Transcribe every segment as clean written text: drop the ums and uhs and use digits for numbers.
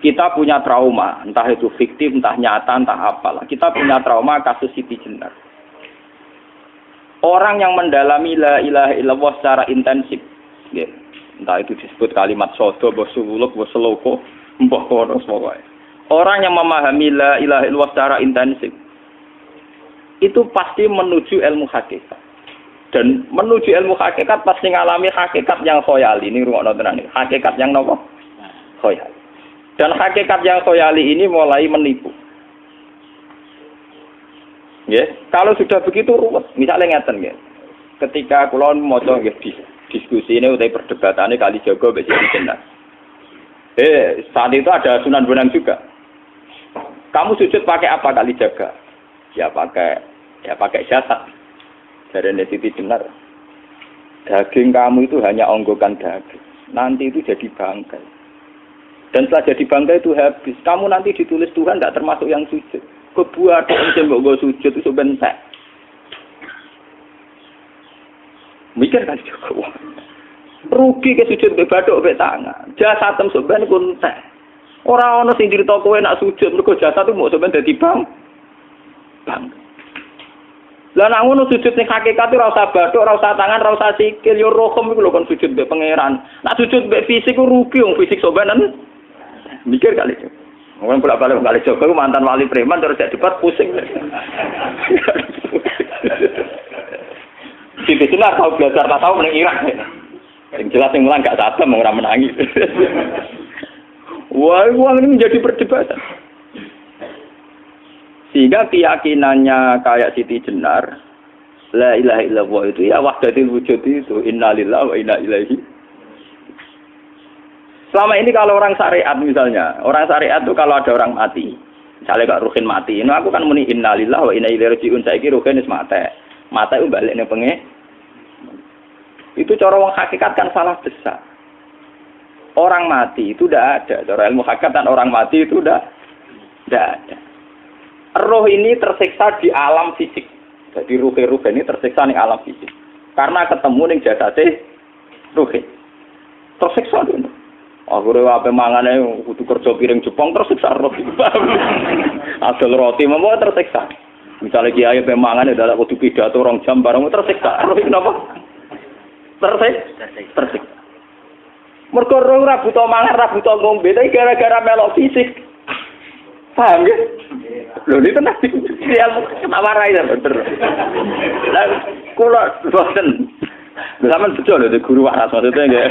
Kita punya trauma, entah itu fiktif, entah nyata, entah apalah. Kita punya trauma kasus Siti Jenar. Orang yang mendalami la ilaha illallah secara intensif, ya, entah itu disebut kalimat sodo, bosuluk, boseloko, mbah kono pokoknya. Orang yang memahami la ilaha illallah secara intensif, itu pasti menuju ilmu hakikat. Dan menuju ilmu hakikat pasti ngalami hakikat yang khoyali. Ini rungokno tenan iki. Hakikat yang nopo? Khoyali. Dan hakikat yang khoyali ini mulai menipu. Ya, kalau sudah begitu ruwet. Misalnya ngeten nggih. Ketika kula maca nggih diskusi ini utai perdebatannya Kalijaga mbek Siti Jenar. Saat itu ada Sunan Bonang juga. Kamu sujud pakai apa Kalijaga? Ya pakai jasad. Dari Siti Jenar. Daging kamu itu hanya onggokan daging. Nanti itu jadi bangkai. Dan setelah jadi bangkai itu habis. Kamu nanti ditulis Tuhan tidak termasuk yang sujud. Kebuat yang mbok sujud itu bentek. Mikir kan juga. Rugi ke sujud mbek bathuk mbek tangan. Jasad sampeyan iku entek. Ora ana sing crita kowe nak sujud mergo jasad itu mau sampeyan dadi bang. Lah nek ngono sujud ning hakikat ora usah bathuk, ora usah tangan, ora usah sikil, yo rohem iku lho kon sujud mbek pangeran. Nak sujud mbek fisik ku rugi wong fisik sampeyan. Mikir kali itu. Orang bolak-balik kali Joko itu mantan wali preman terus jadi debat pusing. Siti Jenar tahu belajar tak tahu menang Irak. Yang jelas yang mulang gak sadar mengira menangis. Wah, ini menjadi perdebatan. Sehingga keyakinannya kayak Siti Jenar, la ilaha illallah itu ya wahdatul wujud itu innalillahi wa inna ilaihi. Selama ini kalau orang syariat misalnya, orang syariat itu kalau ada orang mati, misalnya Kak Ruhin mati, ini aku kan muni innalillahi wa inna ilaihi raji'un, saiki Ruhin wis mati. Mati itu balik ning penge. Itu cara wong hakikat kan salah besar. Orang mati itu tidak ada, cara ilmu hakikat dan orang mati itu tidak ada. Roh ini tersiksa di alam fisik. Jadi ruh ini tersiksa di alam fisik. Karena ketemu ning jasate ruh. Tersiksa dulu. Aku apa mangane kudu kerja piring Jepang tersiksa roh. Asal roti memang tersiksa. Misalnya kiai pemangan adalah kudu pidato 2 jam bareng tersiksa. Roh kenapa? Tersiksa. Mergo roh ora butuh mangan, ora butuh ngombe, tapi gara-gara melok fisik. Paham ya? Lho ini tenang dia warai ya bener. Lah kula boten. Zaman betul lho guru waras maksudnya nggih.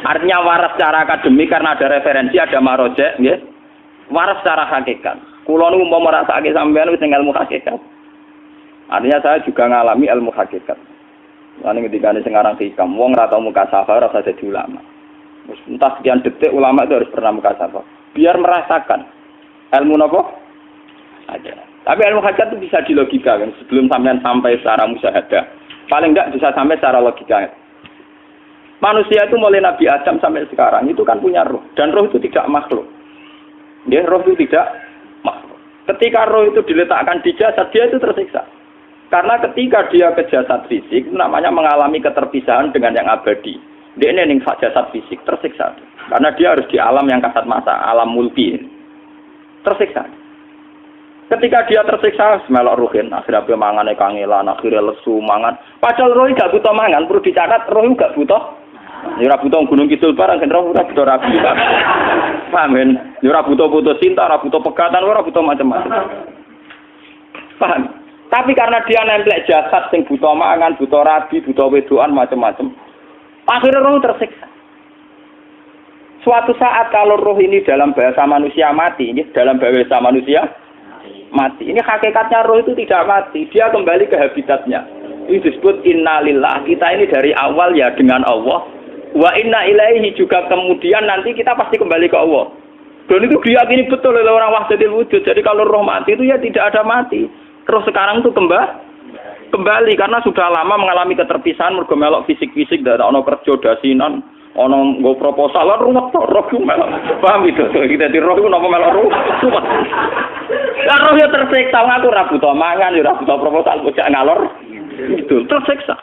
Artinya waras secara akademik karena ada referensi, ada marojek, nggih. Waras secara hakikat. Kula niku umpama merasake sampean wis ilmu hakikat. Artinya saya juga ngalami ilmu hakikat. Lan ketika sing aran hikam, wong ora tau mukasafah ora usah dadi ulama. Wis entah sekian detik ulama itu harus pernah mukasafah. Biar merasakan ilmu napa? Ada. Tapi ilmu hakikat itu bisa dilogikakan sebelum sampean sampai secara musyahadah. Paling enggak bisa sampai secara logika. Manusia itu mulai Nabi Adam sampai sekarang itu kan punya roh. Dan roh itu tidak makhluk. Ya, roh itu tidak makhluk. Ketika roh itu diletakkan di jasad, dia itu tersiksa. Karena ketika dia ke jasad fisik, namanya mengalami keterpisahan dengan yang abadi. Dia ini yang jasad fisik, tersiksa. Karena dia harus di alam yang kasat mata, alam mulki. Tersiksa. Ketika dia tersiksa, melok ruhin. Akhirnya dia mangan kangelan, akhirnya lesu mangan. Padahal roh gak butuh mangan, perlu dicatat roh gak butuh. Ya ora butuh gunung kidul barang kan ora butuh rapi. Paham kan? Ya ora butuh putus cinta, ora butuh pegatan, ora butuh macam-macam. Paham? Tapi karena dia nempel jasad sing butuh mangan, butuh rabi, butuh wedoan macam-macam. Akhirnya roh tersiksa. Suatu saat kalau roh ini dalam bahasa manusia mati, ini dalam bahasa manusia mati. Ini hakikatnya roh itu tidak mati, dia kembali ke habitatnya. Ini disebut innalillah. Kita ini dari awal ya dengan Allah. Wa inna ilaihi juga kemudian nanti kita pasti kembali ke Allah. Dan itu diyakini betul oleh orang wahdatul wujud. Jadi kalau roh mati itu ya tidak ada mati. Roh sekarang itu kembali karena sudah lama mengalami keterpisahan mergo melok fisik-fisik dan ono kerja dasinan, ono nggo proposal ruwet roh ku melok. Paham itu? Kita di roh ku napa melok roh. Lah roh ya tersiksa ngatur ra butuh mangan, ya ra butuh proposal bocah ngalor. Itu tersiksa.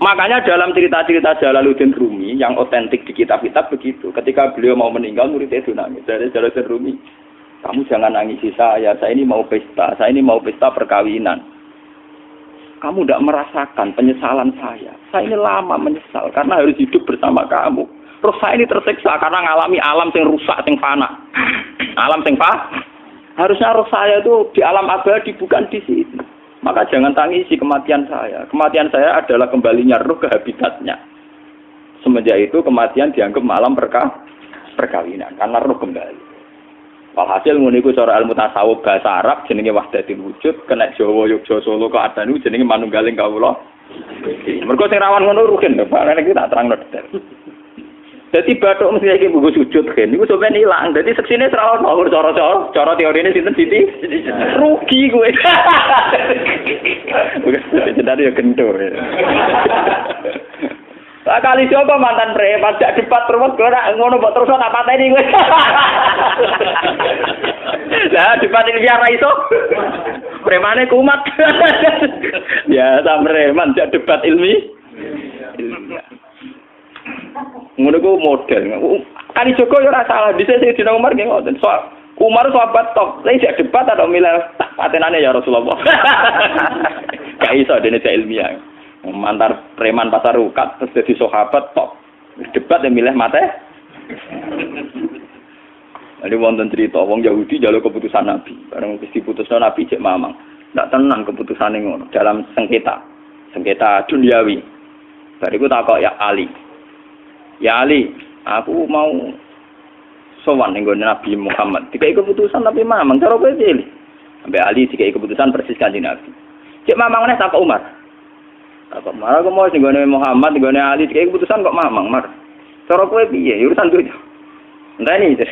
Makanya dalam cerita-cerita Jalaluddin Rumi yang otentik di kitab-kitab begitu. Ketika beliau mau meninggal, muridnya itu nangis. Dari Jalaluddin Rumi, kamu jangan nangisi saya ini mau pesta, saya ini mau pesta perkawinan. Kamu tidak merasakan penyesalan saya. Saya ini lama menyesal karena harus hidup bersama kamu. Terus saya ini tersiksa karena ngalami alam yang rusak, yang fana. Alam yang fana. Harusnya roh saya itu di alam abadi, bukan di sini. Maka jangan tangisi kematian saya. Kematian saya adalah kembalinya roh ke habitatnya. Semenjak itu kematian dianggap malam perkawinan. Karena roh kembali. Walhasil ngene iku cara ilmu tasawuf bahasa Arab jenenge wahdatul wujud, kena Jawa Yogya Solo keadaan niku jenenge manunggaling kawula. Mergo sing rawan ngono rugen to, Pak. Nek tak terangno detail. Dadi bathuk mesti iki buku sujud kan niku sampeyan ilang. Dadi seksine ora ono cara teorine sinten Siti. Rugi kowe. Bukan jadi ya kentur. Kali siapa mantan preman jak debat terus kowe ora ngono mbok terus tak pateni kowe. Lah debat iki biar ra iso. Premane kumat. Ya ta preman jak debat ilmi. Ngono ku model. Kali Joko yo ora salah, dhisik Sayyidina Umar nggih ngoten. Umar sahabat top, lha isih debat atau milih patenane ya Rasulullah. Gak iso dene ilmiah. Mantar preman pasar rukat terus jadi sahabat top. Debat yang milih mate. Ada wonten cerita wong Yahudi njaluk keputusan Nabi. Bareng wis diputusno Nabi cek mamang. Ndak tenang keputusane ngono dalam sengketa duniawi. Bariku takok ya Ali. Ya Ali, aku mau sowan ning Nabi Muhammad. Dikai keputusan tapi mamang cara kowe pilih. Sampai Ali dikai keputusan persis kanjeng Nabi. Cek mamang neh takok Umar. Takok Umar aku mau sing Muhammad, ning Ali dikai keputusan kok mamang, Mar. Cara kowe piye? Urusan dunya. Enteni iki.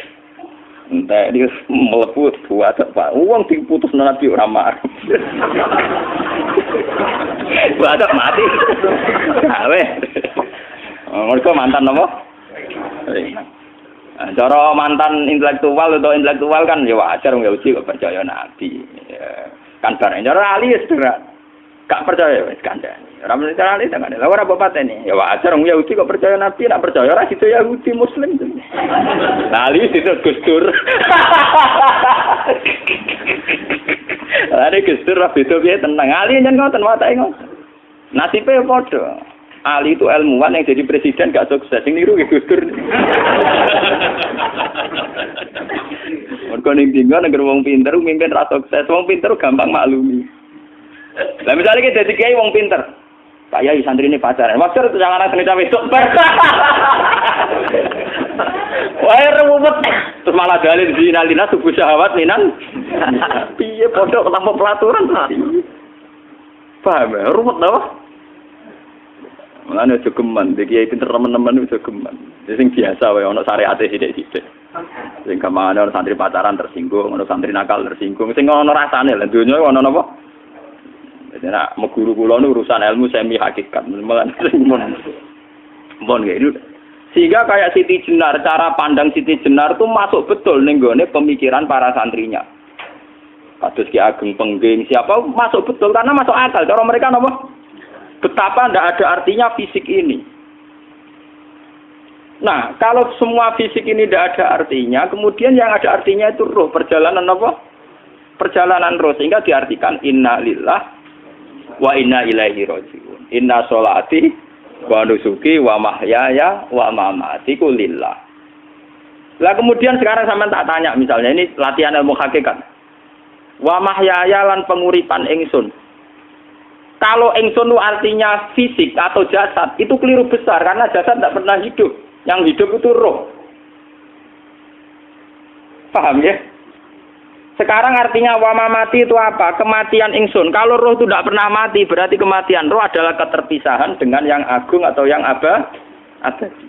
Entah dia melepuh buat apa? Uang diputus Nabi ora marah. Buat mati. Awe. Mereka mantan apa? Cara mantan intelektual atau intelektual kan ya wajar nggak uji kok percaya Nabi. Kan bareng cara Ali ya sederhana. Gak percaya wis kandhani. Ora mesti cara Ali tenan. Lah ora apa pateni. Ya wajar wong Yahudi kok percaya Nabi, nek percaya ora situ Yahudi Muslim. Lah Ali situ Gus Dur. Ari Gus Dur ra beda piye tenang. Ali nyen ngoten watake ngoten. Nasibe padha. Ali itu ilmuwan yang jadi presiden gak sukses. Sing niru Gus Dur. Mergo ning dinggo nek wong pinter mimpin ra sukses. Wong pinter gampang maklumi. Lah misalnya kita jadi kiai wong pinter, Pak Yai santri ini pacaran, maksud itu jangan anak cerita besok ber. Wah ruwet, terus malah dalil zinalina subuh syahwat minan. Piye pondok tanpa pelaturan paham ya, ruwet dah. Mulane aja geman, iki kiai pinter teman-teman aja geman. Sing biasa wae ana syariate sithik-sithik. Sing kamane ana santri pacaran tersinggung, ana santri nakal tersinggung, sing ana rasane lha donya ana napa? Nah, guru kula nu urusan ilmu semi hakikat. Mon gitu. Sehingga kayak Siti Jenar, cara pandang Siti Jenar itu masuk betul ning gone pemikiran para santrinya. Kados Ki Ageng Pengging, siapa masuk betul karena masuk akal. Cara mereka napa? Betapa ndak ada artinya fisik ini. Nah, kalau semua fisik ini tidak ada artinya, kemudian yang ada artinya itu roh, perjalanan apa? Perjalanan roh, sehingga diartikan inna lillah wa inna ilaihi raji'un. Inna sholati wa nusuki wa mahyaya wa mamati lillah. Lah kemudian sekarang sampean tak tanya misalnya ini latihan ilmu hakikat. Wa mahyaya lan penguripan ingsun. Kalau ingsun itu artinya fisik atau jasad, itu keliru besar karena jasad tidak pernah hidup. Yang hidup itu roh. Paham ya? Sekarang artinya wama mati itu apa? Kematian ingsun. Kalau roh itu tidak pernah mati, berarti kematian roh adalah keterpisahan dengan yang agung atau yang abadi.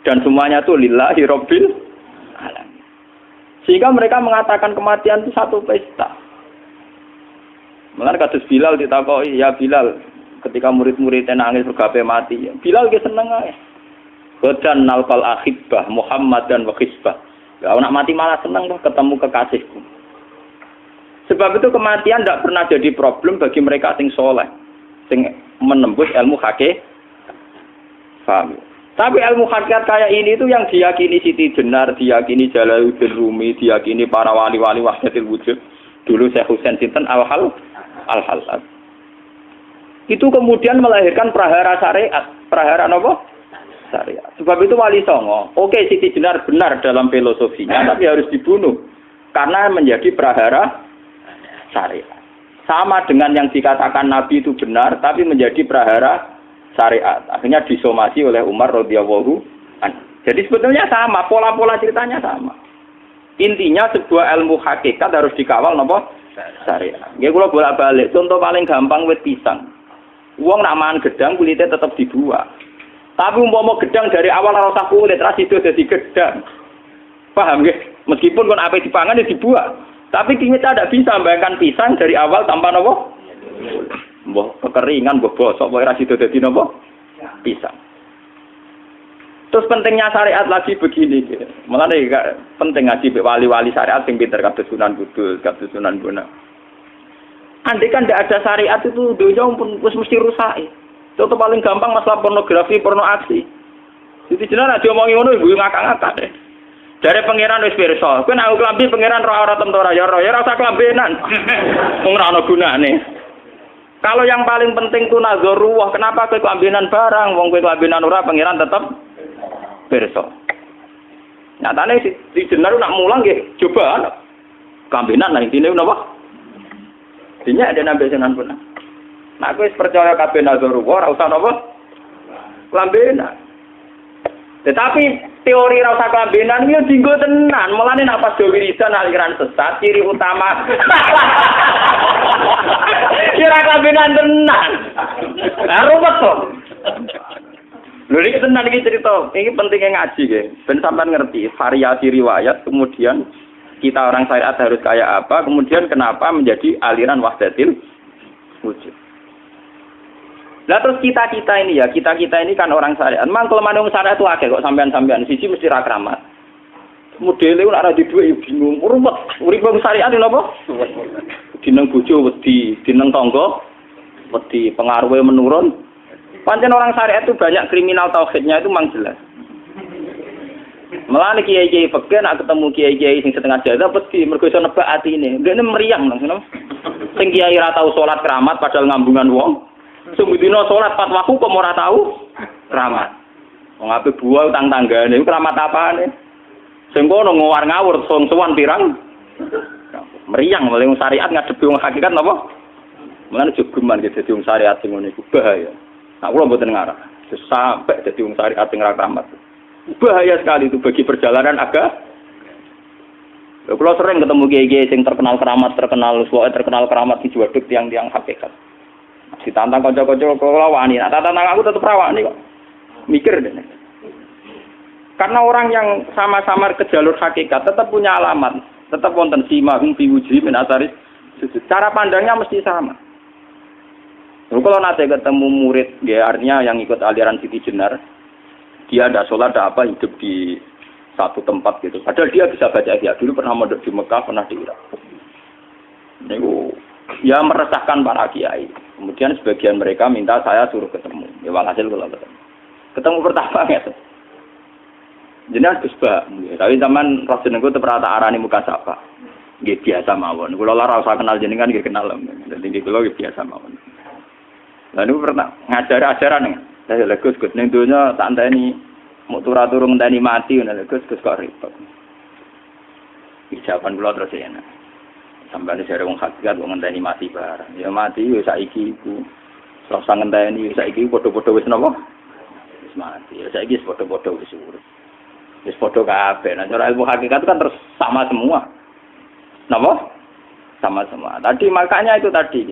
Dan semuanya itu lillahi rabbil alamin. Sehingga mereka mengatakan kematian itu satu pesta. Mulane kados Bilal ditakoki, ya Bilal, ketika murid-muridnya nangis bergape mati, Bilal ge seneng ae. Godan nalqal ahibbah Muhammad dan wa hisbah. Kalau nak mati malah senang tuh ketemu kekasihku. Sebab itu kematian tidak pernah jadi problem bagi mereka sing soleh, sing kampus ilmu hakikat. Paham? Tapi ilmu hakikat kayak ini itu yang diyakini Siti Jenar, diyakini Jalaluddin Rumi, diyakini para wali-wali wahdatul wujud. Dulu Syekh Husain sinten Al-Halal. Itu kemudian melahirkan prahara syariat. Prahara apa? Syariat. Sebab itu Wali Songo, oke Siti Jenar benar dalam filosofinya, tapi harus dibunuh. Karena menjadi prahara syariat. Sama dengan yang dikatakan Nabi itu benar, tapi menjadi prahara syariat. Akhirnya disomasi oleh Umar radhiyallahu anhu. Jadi sebetulnya sama, pola-pola ceritanya sama. Intinya sebuah ilmu hakikat harus dikawal napa? Syariat. Nggih kula bolak-balik, contoh paling gampang wit pisang. Wong nak mangan gedang kulitnya tetap dibuang. Tapi umpama gedang dari awal ora usah kulit, ra sido dadi gedang. Paham nggih? Meskipun kon ape dipangan ya dibuang. Tapi kita tidak bisa membayangkan pisang dari awal tanpa napa? Mbah kekeringan, mbah bosok, mbah ra sido dadi napa? Pisang. Terus pentingnya syariat lagi begini, malah penting ngaji wali-wali syariat yang pinter kados Sunan Kudus, kados Sunan Bonang. Andai kan tidak ada syariat itu dunia pun mesti rusak. Contoh paling gampang masalah pornografi, porno aksi. Jadi jenengan aja omongi ngono ibu ngakak-ngakak deh. Dari pangeran wis pirsa, kowe nek klambi pangeran ora tentu ora ya ora usah klambenan. Wong ora ana gunane. Kalau yang paling penting itu nazarullah, kenapa kowe klambenan barang? Wong kowe klambenan ora pangeran tetep pirsa. Nyatane si Jenar nak mulang nggih coba klambenan lah intine napa? Dinya ada nabi Sunan Bonang. Nah kowe percaya kabeh nazarullah ora usah napa? Klambenan. Tetapi teori ora usah klambenan iki dinggo tenan. Mulane nek pas wiridan aliran sesat ciri utama. Kira klambenan tenan. Lah ruwet to. Lho iki tenan iki cerita. Iki pentingnya ngaji nggih. Ben sampean ngerti variasi riwayat, kemudian kita orang syariat harus kayak apa, kemudian kenapa menjadi aliran wahdatil wujud. Lah terus kita ini ya, kita ini kan orang syariat. Memang kelemahan orang syariat itu akeh kok sampean-sampean siji mesti ra kramat. Modele ora di dhuwit ya bingung, ruwet. Urip wong syariat lho napa? Dineng bojo wedi, dineng tangga wedi, pengaruhe menurun. Pancen orang syariat itu banyak kriminal tauhidnya itu memang jelas. Malah kiai-kiai fikih nak ketemu kiai-kiai sing setengah jadah wedi mergo iso nebak atine. Ndekne meriang langsung. Sing kiai ora tau salat keramat padahal ngambungan wong. Sing dina salat pas waktu kok ora tau keramat. Wong ape buah utang tanggane keramat apane? Sing kono ngawur-ngawur sowan pirang. Meriang mulai wong syariat ngadepi wong hakikat napa? Mulane jogeman ge dadi wong syariat sing ngene iku bahaya. Nah kula mboten ngarah. Sampai dadi wong syariat sing ora keramat. Bahaya sekali itu bagi perjalanan agama. Kalau sering ketemu kiai-kiai yang terkenal keramat di Juwaduk tiang-tiang hakikat. Ditantang kanca-kanca kula wani, nah tantang aku tetep rawani kok. Mikir deh. Karena orang yang sama-sama ke jalur hakikat tetap punya alamat, tetap wonten simahum fi wujhi min asaris sujud. Cara pandangnya mesti sama. Kalau nanti ketemu murid, ya artinya yang ikut aliran Siti Jenar, dia ada sholat, ada apa, hidup di satu tempat gitu. Padahal dia bisa baca ihya. Dulu pernah mondok di Mekah, pernah di Irak. Itu ya meresahkan para kiai. Kemudian sebagian mereka minta saya suruh ketemu. Ya walhasil kalau ketemu pertama gitu. Jenengan Gus Bah. Tapi zaman Rasul niku terperata arani muka sapa. Nggih biasa mawon. Kula ora usah kenal jenengan nggih kenal. Dadi kula nggih biasa mawon. Lalu pernah ngajar-ajaran nih. Saya Gus ning donya tak enteni mau turu-turu ngenteni mati ngono Gus kok repot. Ijaban kula terus enak. Sampai jare wong hakikat wong ngenteni mati barang. Ya mati wis saiki iku. Ora usah ngenteni saiki padha-padha wis napa? Wis mati. Ya saiki wis padha-padha wis urip. Wis padha kabeh. Nah cara ilmu hakikat itu kan terus sama semua. Napa? Sama semua. Tadi makanya itu tadi.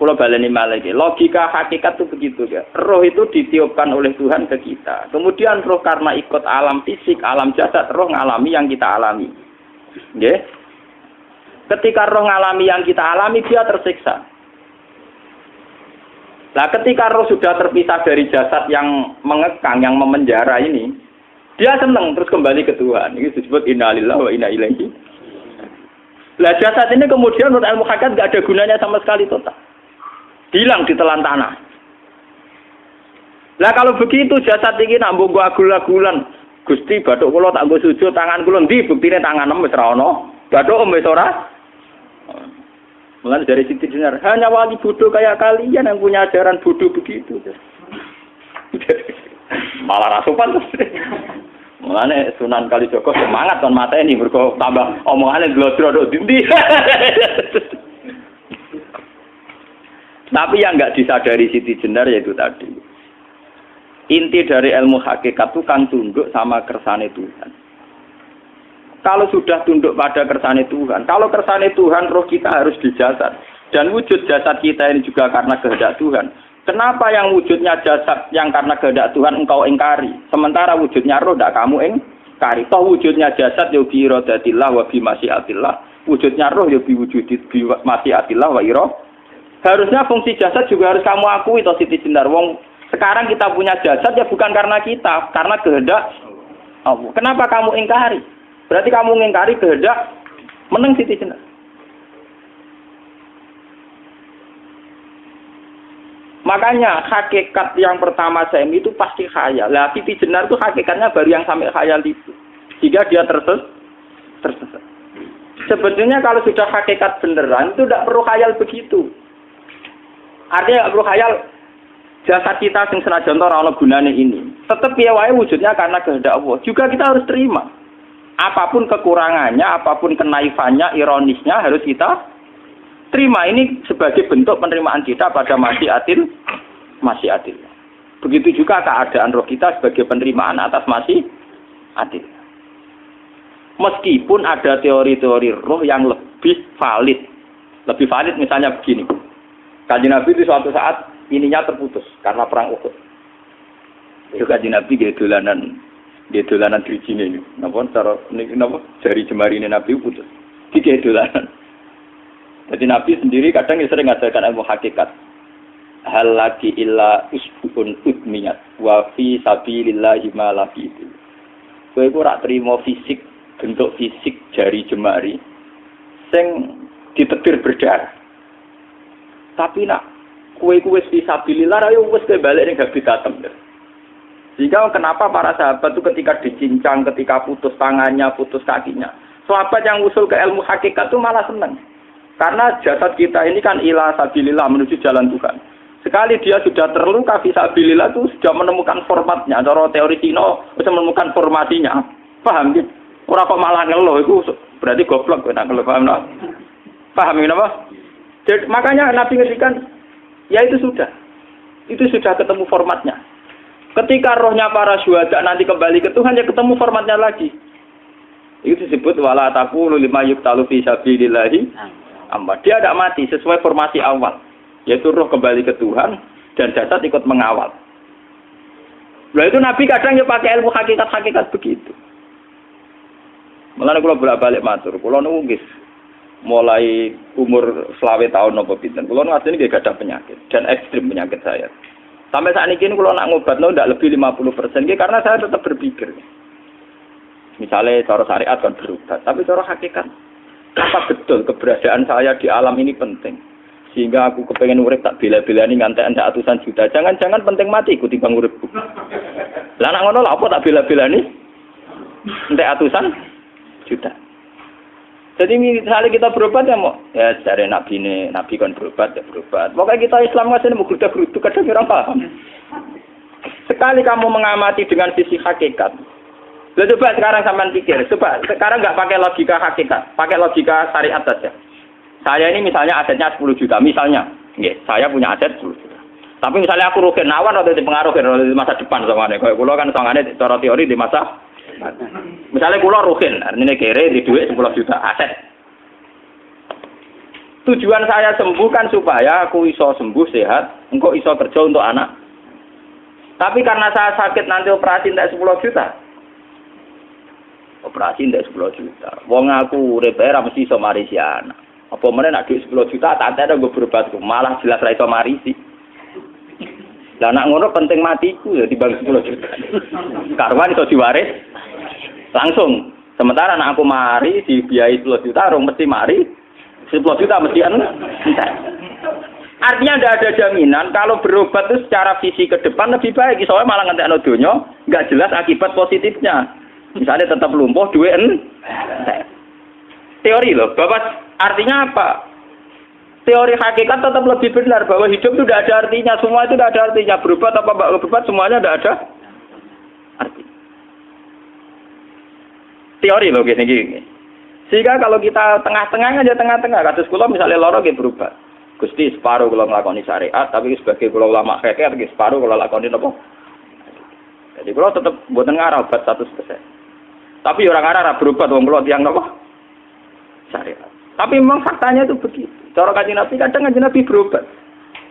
Kalau baleni malaikat, logika hakikat itu begitu ya. Roh itu ditiupkan oleh Tuhan ke kita. Kemudian roh karena ikut alam fisik, alam jasad, roh ngalami yang kita alami. Nggih. Ketika roh ngalami yang kita alami, dia tersiksa. Nah, ketika roh sudah terpisah dari jasad yang mengekang, yang memenjara ini, dia senang terus kembali ke Tuhan. Ini disebut innalillahi wa inna ilaihi. Lah jasad ini kemudian menurut ilmu hakikat enggak ada gunanya sama sekali total. Hilang di telan tanah. Lah kalau begitu jasad iki nak mbok agul-agulan. Gusti bathuk kula tak nggo sujud tangan kula ndi buktine tangan wis ora ono. Bathuk wis ora. Mulai dari Siti Jenar, hanya wali bodoh kayak kalian yang punya ajaran bodoh begitu. Malah rasupan terus. Mulane Sunan Kalijaga semangat kon mateni mergo tambah omongane glodro dindi. Tapi yang enggak disadari Siti Jenar yaitu tadi. Inti dari ilmu hakikat itu kan tunduk sama kersane Tuhan. Kalau sudah tunduk pada kersane Tuhan, kalau kersane Tuhan roh kita harus di jasad. Dan wujud jasad kita ini juga karena kehendak Tuhan. Kenapa yang wujudnya jasad yang karena kehendak Tuhan engkau ingkari? Sementara wujudnya roh tidak kamu ingkari. Toh wujudnya jasad ya bi iradatillah wa bi masyiatillah. Wujudnya roh ya bi wujudit bi masyiatillah wa ira. Harusnya fungsi jasad juga harus kamu akui toh Siti Jenar. Wong sekarang kita punya jasad ya bukan karena kita, karena kehendak Allah. Kenapa kamu ingkari? Berarti kamu mengingkari kehendak meneng Siti Jenar. Makanya hakikat yang pertama saya itu pasti khayal. Lah Siti Jenar itu hakikatnya baru yang sampai khayal itu. Jika dia tersesat. Sebetulnya kalau sudah hakikat beneran itu tidak perlu khayal begitu. Artinya tidak perlu khayal jasad kita sing senajan ora ana gunane ini. Tetap piye wae wujudnya karena kehendak Allah. Juga kita harus terima. Apapun kekurangannya, apapun kenaifannya, ironisnya harus kita terima. Ini sebagai bentuk penerimaan kita pada masyiatil. Begitu juga keadaan roh kita sebagai penerimaan atas masyiatil. Meskipun ada teori-teori roh yang lebih valid. Lebih valid misalnya begini. Kanjeng Nabi itu suatu saat ininya terputus karena perang Uhud. Itu Kanjeng Nabi dolanan drijine ini. Napa cara niki napa jari jemarine Nabi putus. Iki dolanan. Jadi Nabi sendiri kadang sering ngajarkan ilmu hakikat. Hal lagi illa usbun udmiyat wa fi sabilillahi ma lafitu. Kowe ora trimo fisik, bentuk fisik jari jemari sing ditetir berdarah. Tapi nak kowe wis fi sabilillah ayo wis balik ning habitatem. Sehingga kenapa para sahabat itu ketika dicincang, ketika putus tangannya, putus kakinya. Sahabat yang usul ke ilmu hakikat itu malah senang. Karena jasad kita ini kan ila sabilillah menuju jalan Tuhan. Sekali dia sudah terluka fisabilillah itu sudah menemukan formatnya. Cara teori Cina sudah menemukan formasinya. Paham gitu? Orang kok malah ngeluh itu berarti goblok. Paham no? Paham kenapa? Jadi, makanya Nabi ngertikan, ya itu sudah. Itu sudah ketemu formatnya. Ketika rohnya para syuhada nanti kembali ke Tuhan, ya ketemu formatnya lagi. Itu disebut wala taqulu lima yuqtalu fi sabilillahi amma. Dia tidak mati sesuai formasi awal, yaitu roh kembali ke Tuhan dan jasad ikut mengawal. Nah itu Nabi kadang ya pakai ilmu hakikat begitu. Mulane kula bolak-balik matur, kula niku nggih mulai umur 20 tahun napa pinten. Kula asline nggih gadah penyakit dan ekstrim penyakit saya. Sampai saat ini kalau nak ngobatno ndak lebih 50%, karena saya tetap berpikir. Misalnya cara syariat kan berubah, tapi cara hakikat apa betul keberadaan saya di alam ini penting. Sehingga aku kepengen urip tak bela-belani ngantek andak atusan juta. Jangan-jangan penting mati ku timbang uripku. Lah nak ngono lha apa tak bela-belani? Entek atusan juta. Jadi misalnya kita berobat ya mau, ya dari Nabi kan berobat ya berobat. Pokoknya kita Islam nggak sih mau geruda-gerudu kadang orang paham. Sekali kamu mengamati dengan sisi hakikat, coba sekarang sampean pikir, coba sekarang nggak pakai logika hakikat, pakai logika syariat saja. Saya ini misalnya asetnya 10 juta, misalnya, saya punya aset 10 juta. Tapi misalnya aku rugi nawan atau dipengaruhi di masa depan sama nih, kalau pulau kan soalnya cara teori di masa. Misalnya kula ruhin, artinya kere di duit 10 juta aset. Tujuan saya sembuh kan supaya aku iso sembuh sehat, engkau iso kerja untuk anak. Tapi karena saya sakit nanti operasi ndak 10 juta. Operasi ndak 10 juta. Wong aku urip ora mesti iso marisi anak. Apa meneh nek duit 10 juta tak ada nggo berobat malah jelas ra iso marisi. Lah nak ngono penting matiku ya dibanding 10 juta. Karwan iso diwaris langsung. Sementara anak aku mari dibiayai 10 juta, rong mesti mari 10 juta mesti entek. Artinya tidak ada jaminan kalau berobat itu secara visi ke depan lebih baik. Soalnya malah ngentekno donya, nggak jelas akibat positifnya. Misalnya tetap lumpuh, teori loh. Bahwa artinya apa? Teori hakikat tetap lebih benar bahwa hidup itu tidak ada artinya. Semua itu tidak ada artinya. Berobat apa nggak berobat semuanya tidak ada arti. Teori loh gini. Sehingga kalau kita tengah-tengah aja tengah-tengah. Kasus kula misalnya loro nggih berobat. Gusti separuh kalau ngelakoni syariat, tapi sebagai kalau ulama fikih, separuh kalau lakoni apa? Jadi kalau tetap buatan ngarah obat 100%. Tapi orang ngarah berobat, orang kalau tiang apa? Syariat. Tapi memang faktanya itu begitu. Cara Kanjeng Nabi kadang Kanjeng Nabi berobat.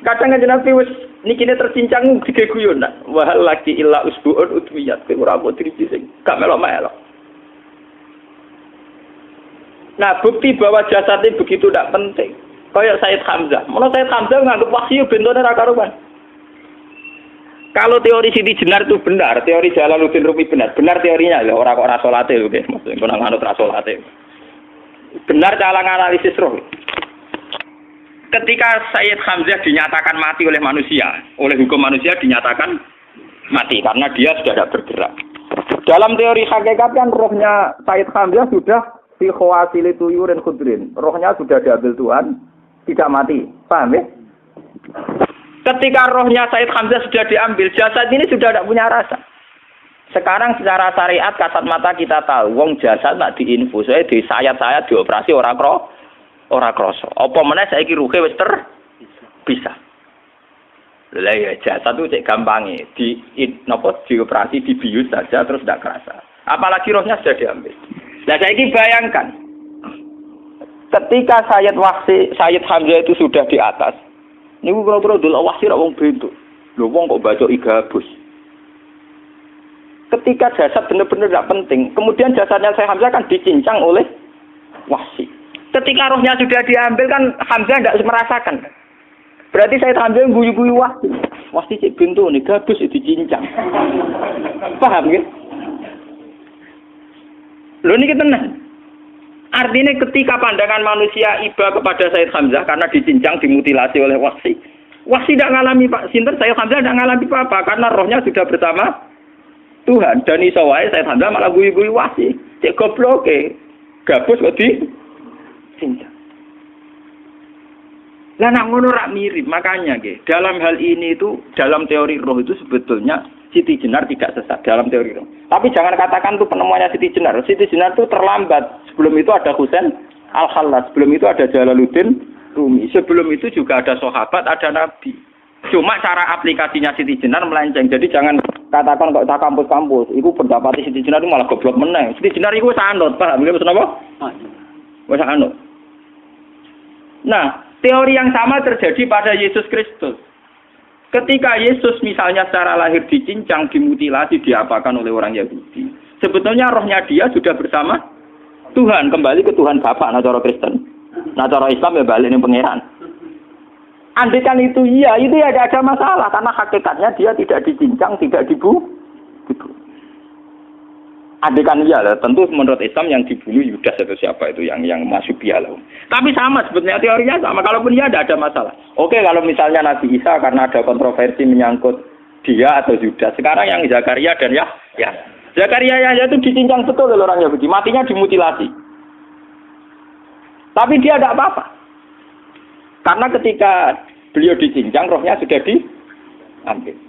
Kadang Kanjeng Nabi wis nikine tercincang digeguyon. Wahal lagi illa usbuun udwiyat. Ora apa driji sing gak melok-melok. Nah, bukti bahwa jasadnya begitu tidak penting. Kayak Sayyid Hamzah. Menurut Sayyid Hamzah nganggep wahyu bentone ra karuan. Kalau teori Siti Jenar itu benar, teori Jalaluddin Rumi benar teorinya lho, ora kok ra salate lho nggih, maksudnya kok nganut ra salate. Benar cara analisis roh. Ketika Sayyid Hamzah dinyatakan mati oleh manusia, oleh hukum manusia dinyatakan mati karena dia sudah tidak bergerak. Dalam teori hakikat kan rohnya Sayyid Hamzah sudah fi khawasili tuyurin khudrin. Rohnya sudah diambil Tuhan, tidak mati. Paham ya? Ketika rohnya Sayyid Hamzah sudah diambil, jasad ini sudah tidak punya rasa. Sekarang secara syariat kasat mata kita tahu, wong jasad nak diinfus, di sayat-sayat dioperasi ora krasa. Apa meneh saiki ruhe wis bisa. Lah ya jasad itu cek gampange, dioperasi dibius saja terus tidak kerasa. Apalagi rohnya sudah diambil. Nah saiki bayangkan, ketika Sayyid Hamzah itu sudah di atas, niku kira-kira delok wahsi ra wong bentuk. Lho wong kok baca igabus. Ketika jasad benar-benar tidak penting, kemudian jasadnya Sayyid Hamzah kan dicincang oleh wahsi. Ketika rohnya sudah diambil kan Hamzah tidak merasakan. Berarti Sayyid Hamzah guyu-guyu wahsi. Wahsi cek bentuk nih gabus dicincang. Paham ya? Lho niki tenan. Artinya ketika pandangan manusia iba kepada Sayyid Hamzah karena dicincang, dimutilasi oleh wahsi. Wahsi tidak mengalami Pak Sinten, Sayyid Hamzah tidak mengalami apa-apa karena rohnya sudah bersama Tuhan. Dan iso wae Sayyid Hamzah malah guyu-guyu wahsi. Cek gobloke. Gabus kok dicincang. Lah nak ngono rak mirip, makanya nggih. Dalam hal ini itu dalam teori roh itu sebetulnya Siti Jenar tidak sesat dalam teori roh. Tapi jangan katakan itu penemuannya Siti Jenar. Siti Jenar itu terlambat. Sebelum itu ada Husain Al-Khallas. Sebelum itu ada Jalaluddin Rumi. Sebelum itu juga ada sahabat, ada nabi. Cuma cara aplikasinya Siti Jenar melenceng. Jadi jangan katakan kok tak kampus-kampus. Itu pendapat Siti Jenar itu malah goblok meneng. Siti Jenar itu sanut, paham? Maksud apa? Wis anut. Nah, teori yang sama terjadi pada Yesus Kristus. Ketika Yesus misalnya secara lahir dicincang, dimutilasi, diapakan oleh orang Yahudi. Sebetulnya rohnya dia sudah bersama Tuhan, kembali ke Tuhan Bapa, nah cara Kristen. Nah cara Islam ya balik ning pangeran. Andaikan itu iya, itu ya tidak ada masalah karena hakikatnya dia tidak dicincang, tidak dibunuh. Andaikan iya lah, tentu menurut Islam yang dibunuh Yudas atau siapa itu yang masuk bialah. Tapi sama sebetulnya teorinya sama. Kalaupun iya tidak ada masalah. Oke, kalau misalnya Nabi Isa karena ada kontroversi menyangkut dia atau Yudas. Sekarang yang Zakaria dan ya. Zakaria itu dicincang betul oleh orang Yahudi, matinya dimutilasi. Tapi dia tidak apa-apa. Karena ketika beliau dicincang, rohnya sudah diambil.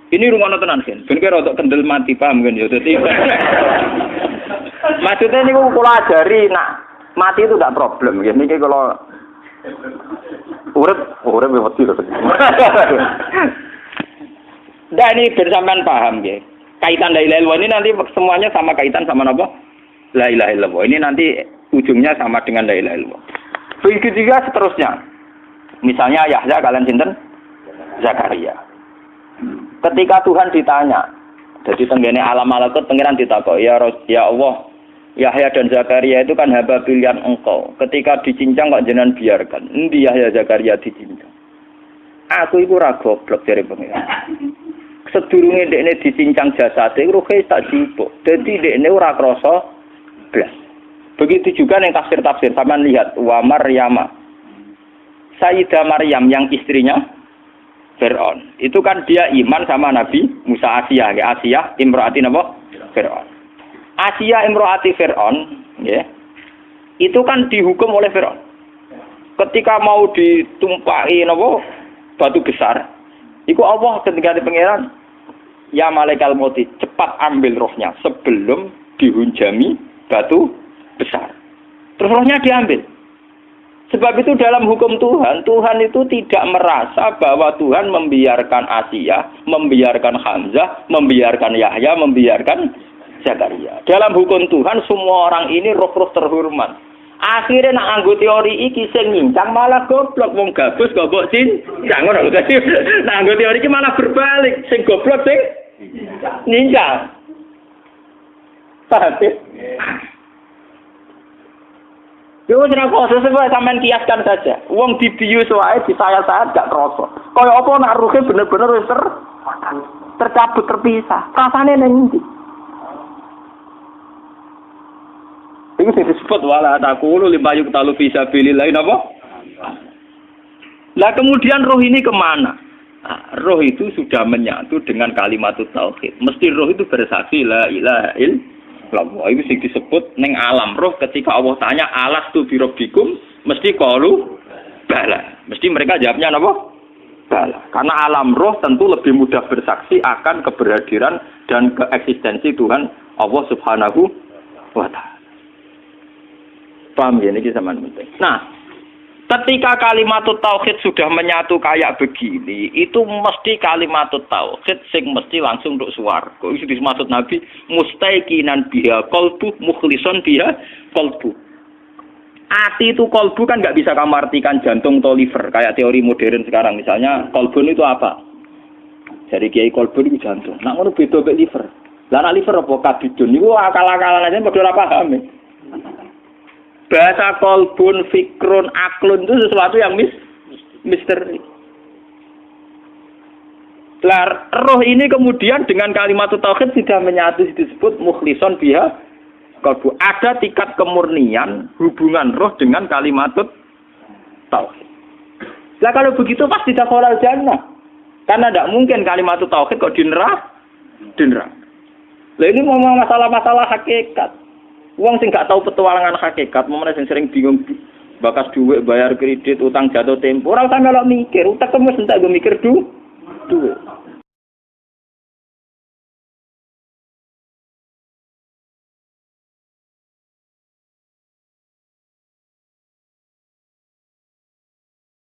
Ini rumah tenan kan, ben kira untuk kendel mati paham kan ya. Dadi maksudnya niku kula ajari nak mati itu tidak problem nggih. Niki kalau urip wedi lho. Dan ini bersamaan paham nggih. Kaitan la ilaha illallah ini nanti semuanya sama kaitan sama apa? La ilaha illallah. Ini nanti ujungnya sama dengan la ilaha illallah. Begitu juga seterusnya. Misalnya Yahya kalian sinten? Zakaria. Ketika Tuhan ditanya, jadi tenggene alam malakut pangeran ditakok, ya Allah, Yahya dan Zakaria itu kan hamba pilihan engkau. Ketika dicincang kok jenengan biarkan. Endi Yahya Zakaria dicincang? Aku iku ora goblok jare pangeran. Sedurunge dekne dicincang jasate ruhe tak jupuk. Dadi dekne ora krasa blas. Begitu juga ning tafsir-tafsir sampean lihat wa Maryama Sayyidah Maryam yang istrinya Fir'aun. Itu kan dia iman sama Nabi Musa. Asia, ya. Asia imro'ati napa? Fir'aun. Asia imro'ati Fir'aun, ya. Itu kan dihukum oleh Fir'aun. Ketika mau ditumpahi napa? Batu besar. Iku Allah ketika di pangeran, ya malaikal mauti, cepat ambil rohnya sebelum dihunjami batu besar. Terus rohnya diambil. Sebab itu dalam hukum Tuhan, Tuhan itu tidak merasa bahwa Tuhan membiarkan Asia, membiarkan Hamzah, membiarkan Yahya, membiarkan Zakaria. Dalam hukum Tuhan, semua orang ini roh-roh terhormat. Akhirnya nak anggo teori iki sing nyincang malah goblok, wong gabus goblok cincang ngono. Dadi nak anggo teori iki malah berbalik, sing goblok sing nyincang. Paham? Yo ora kok sesuai sampean kiaskan saja. Wong dibius wae disayat-sayat gak krasa. Kaya apa nak ruhe bener-bener wis tercabut terpisah. Rasane ning ndi? Iku sing disebut wala taqulu limayuk talu fi sabilillah napa? Lah kemudian roh ini kemana? Nah, roh itu sudah menyatu dengan kalimat tauhid. Mesti roh itu bersaksi la ilaha illallah. Itu sing disebut ning alam roh ketika Allah tanya alastu bi rabbikum mesti qalu bala. Mesti mereka jawabnya apa? Bala. Karena alam roh tentu lebih mudah bersaksi akan keberhadiran dan keeksistensi Tuhan Allah Subhanahu wa taala. Paham ya niki sampean penting. Nah, ketika kalimat tauhid sudah menyatu kayak begini, itu mesti kalimat tauhid sing mesti langsung untuk swarga. Itu dimaksud Nabi mustaiqinan biha qalbu mukhlishon biha qalbu. Ati itu qalbu kan nggak bisa kamu artikan jantung atau liver kayak teori modern sekarang. Misalnya qalbun itu apa? Jadi kiai qalbun itu jantung. Nak ngono beda mek liver. Lah nak liver apa kabidun niku akal-akalan aja padha ora paham. Bahasa kolbun, fikrun, aklun itu sesuatu yang misteri. Roh ini kemudian dengan kalimat tauhid sudah menyatu disebut mukhlishon biha kolbu. Ada tingkat kemurnian hubungan roh dengan kalimat tauhid. Lah kalau begitu pasti dakhalal jannah. Karena tidak mungkin kalimat tauhid kok di neraka. Lah ini ngomong masalah-masalah hakikat. Wong sing gak tahu petualangan hakikat, momene sing sering bingung bakas duit, bayar kredit, utang jatuh tempo, ora usah melok mikir, utek wis entek go mikir duit.